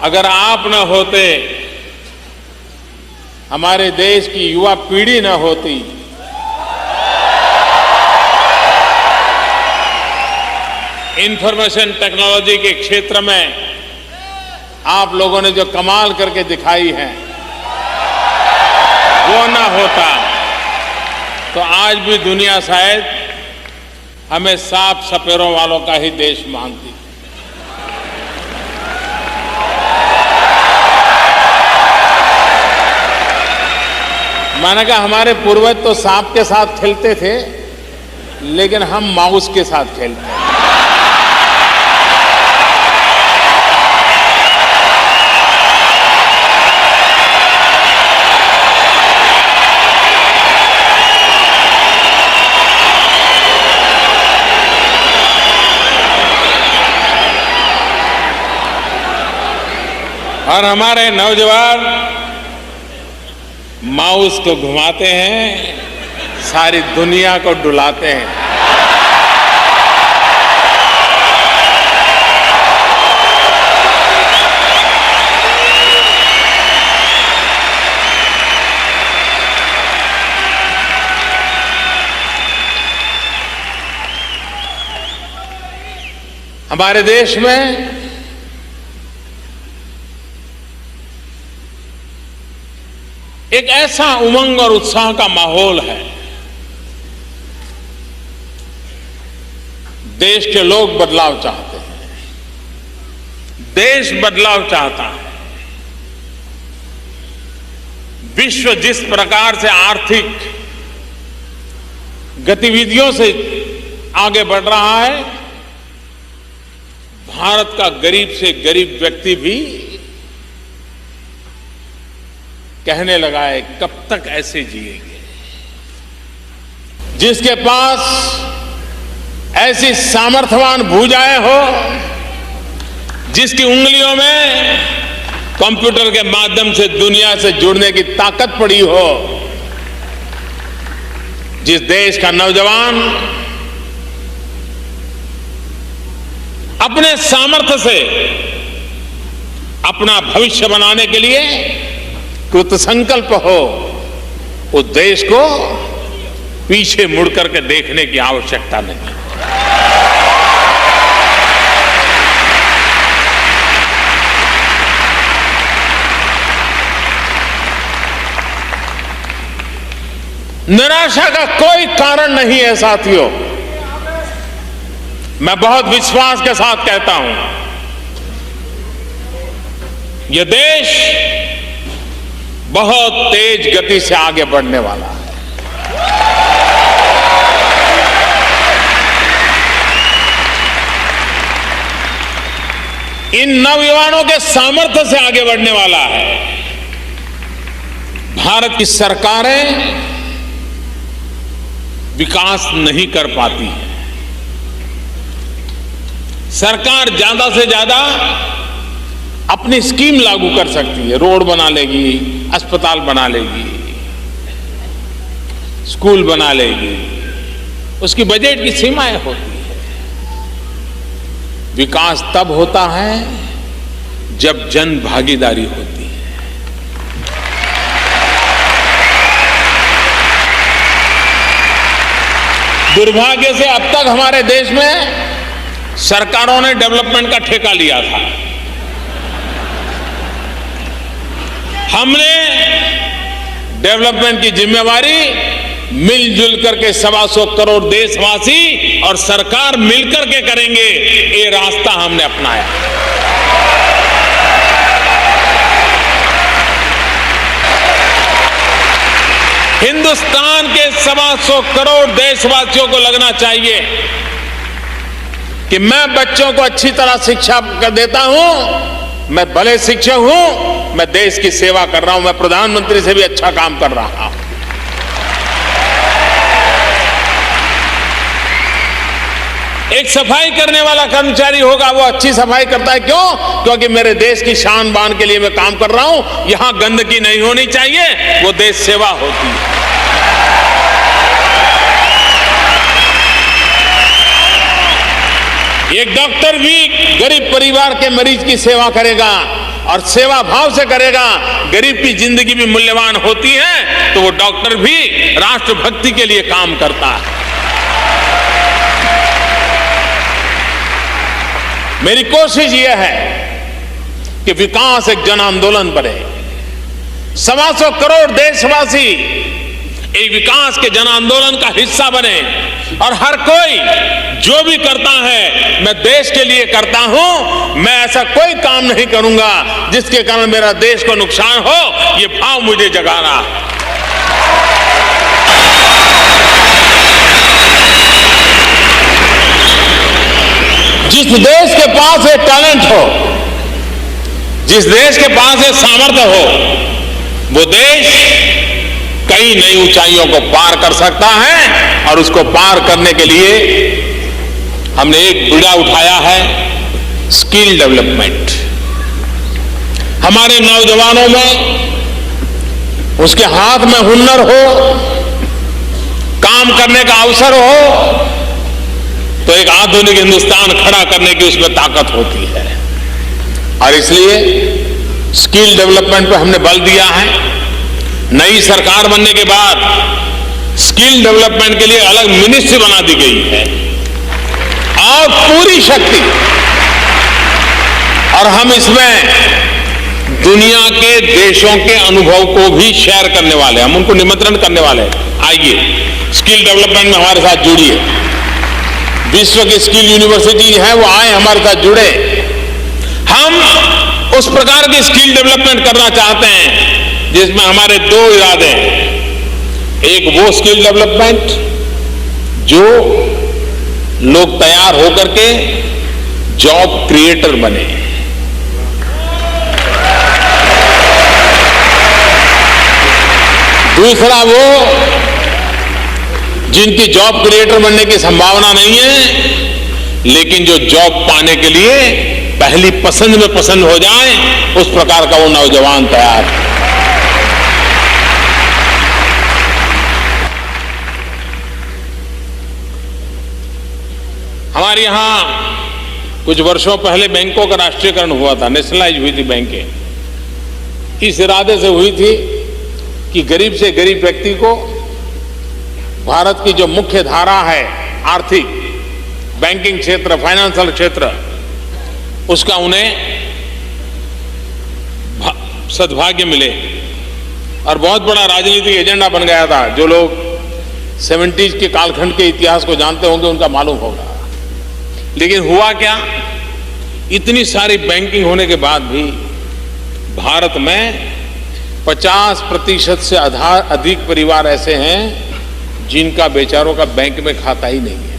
अगर आप न होते, हमारे देश की युवा पीढ़ी न होती, इंफॉर्मेशन टेक्नोलॉजी के क्षेत्र में आप लोगों ने जो कमाल करके दिखाई है, वो ना होता तो आज भी दुनिया शायद हमें सांप सपेरों वालों का ही देश मानती। मैंने कहा हमारे पूर्वज तो सांप के साथ खेलते थे, लेकिन हम माउस के साथ खेलते हैं। और हमारे नौजवान माउस को घुमाते हैं, सारी दुनिया को डुलाते हैं। हमारे देश में एक ऐसा उमंग और उत्साह का माहौल है। देश के लोग बदलाव चाहते हैं, देश बदलाव चाहता है। विश्व जिस प्रकार से आर्थिक गतिविधियों से आगे बढ़ रहा है, भारत का गरीब से गरीब व्यक्ति भी कहने लगा है कब तक ऐसे जिएंगे। जिसके पास ऐसी सामर्थ्यवान भुजाएं हो, जिसकी उंगलियों में कंप्यूटर के माध्यम से दुनिया से जुड़ने की ताकत पड़ी हो, जिस देश का नौजवान अपने सामर्थ्य से अपना भविष्य बनाने के लिए कृत संकल्प हो, उस देश को पीछे मुड़ करके देखने की आवश्यकता नहीं। निराशा का कोई कारण नहीं है साथियों। मैं बहुत विश्वास के साथ कहता हूं, यह देश बहुत तेज गति से आगे बढ़ने वाला है। इन नौजवानों के सामर्थ्य से आगे बढ़ने वाला है। भारत की सरकारें विकास नहीं कर पाती हैं। सरकार ज्यादा से ज्यादा अपनी स्कीम लागू कर सकती है, रोड बना लेगी, अस्पताल बना लेगी, स्कूल बना लेगी, उसकी बजट की सीमाएं होती है। विकास तब होता है जब जन भागीदारी होती है। दुर्भाग्य से अब तक हमारे देश में सरकारों ने डेवलपमेंट का ठेका लिया था। हमने डेवलपमेंट की जिम्मेवारी मिलजुल करके 125 करोड़ देशवासी और सरकार मिलकर के करेंगे, ये रास्ता हमने अपनाया। हिंदुस्तान के 125 करोड़ देशवासियों को लगना चाहिए कि मैं बच्चों को अच्छी तरह शिक्षा देता हूं, मैं भले शिक्षक हूं, मैं देश की सेवा कर रहा हूं, मैं प्रधानमंत्री से भी अच्छा काम कर रहा हूं। एक सफाई करने वाला कर्मचारी होगा, वो अच्छी सफाई करता है। क्यों? क्योंकि मेरे देश की शान बान के लिए मैं काम कर रहा हूं, यहां गंदगी नहीं होनी चाहिए, वो देश सेवा होती है। एक डॉक्टर भी गरीब परिवार के मरीज की सेवा करेगा, और सेवा भाव से करेगा, गरीब की जिंदगी भी मूल्यवान होती है, तो वो डॉक्टर भी राष्ट्रभक्ति के लिए काम करता है। मेरी कोशिश यह है कि विकास एक जन आंदोलन बने, 125 करोड़ देशवासी एक विकास के जन आंदोलन का हिस्सा बने, और हर कोई जो भी करता है मैं देश के लिए करता हूं, मैं ऐसा कोई काम नहीं करूंगा जिसके कारण मेरा देश को नुकसान हो, ये भाव मुझे जगाना है। जिस देश के पास ये टैलेंट हो, जिस देश के पास ये सामर्थ्य हो, वो देश कई नई ऊंचाइयों को पार कर सकता है, और उसको पार करने के लिए हमने एक बीड़ा उठाया है, स्किल डेवलपमेंट। हमारे नौजवानों में उसके हाथ में हुनर हो, काम करने का अवसर हो, तो एक आधुनिक हिंदुस्तान खड़ा करने की उसमें ताकत होती है। और इसलिए स्किल डेवलपमेंट पर हमने बल दिया है। नई सरकार बनने के बाद स्किल डेवलपमेंट के लिए अलग मिनिस्ट्री बना दी गई है, और पूरी शक्ति, और हम इसमें दुनिया के देशों के अनुभव को भी शेयर करने वाले हैं। हम उनको निमंत्रण करने वाले हैं, आइए स्किल डेवलपमेंट में हमारे साथ जुड़िए। विश्व की स्किल यूनिवर्सिटी है, वो आए हमारे साथ जुड़े। हम उस प्रकार की स्किल डेवलपमेंट करना चाहते हैं जिसमें हमारे दो इरादे हैं। एक वो स्किल डेवलपमेंट जो लोग तैयार होकर के जॉब क्रिएटर बने, दूसरा वो जिनकी जॉब क्रिएटर बनने की संभावना नहीं है, लेकिन जो जॉब पाने के लिए पहली पसंद में पसंद हो जाए, उस प्रकार का वो नौजवान तैयार है। हमारे यहां कुछ वर्षों पहले बैंकों का राष्ट्रीयकरण हुआ था, नेशनलाइज हुई थी बैंकें। इस इरादे से हुई थी कि गरीब से गरीब व्यक्ति को भारत की जो मुख्य धारा है, आर्थिक, बैंकिंग क्षेत्र, फाइनेंशियल क्षेत्र, उसका उन्हें सद्भाग्य मिले। और बहुत बड़ा राजनीतिक एजेंडा बन गया था। जो लोग 70s के कालखंड के इतिहास को जानते होंगे उनका मालूम होगा। लेकिन हुआ क्या, इतनी सारी बैंकिंग होने के बाद भी भारत में 50% से अधिक परिवार ऐसे हैं जिनका बेचारों का बैंक में खाता ही नहीं है।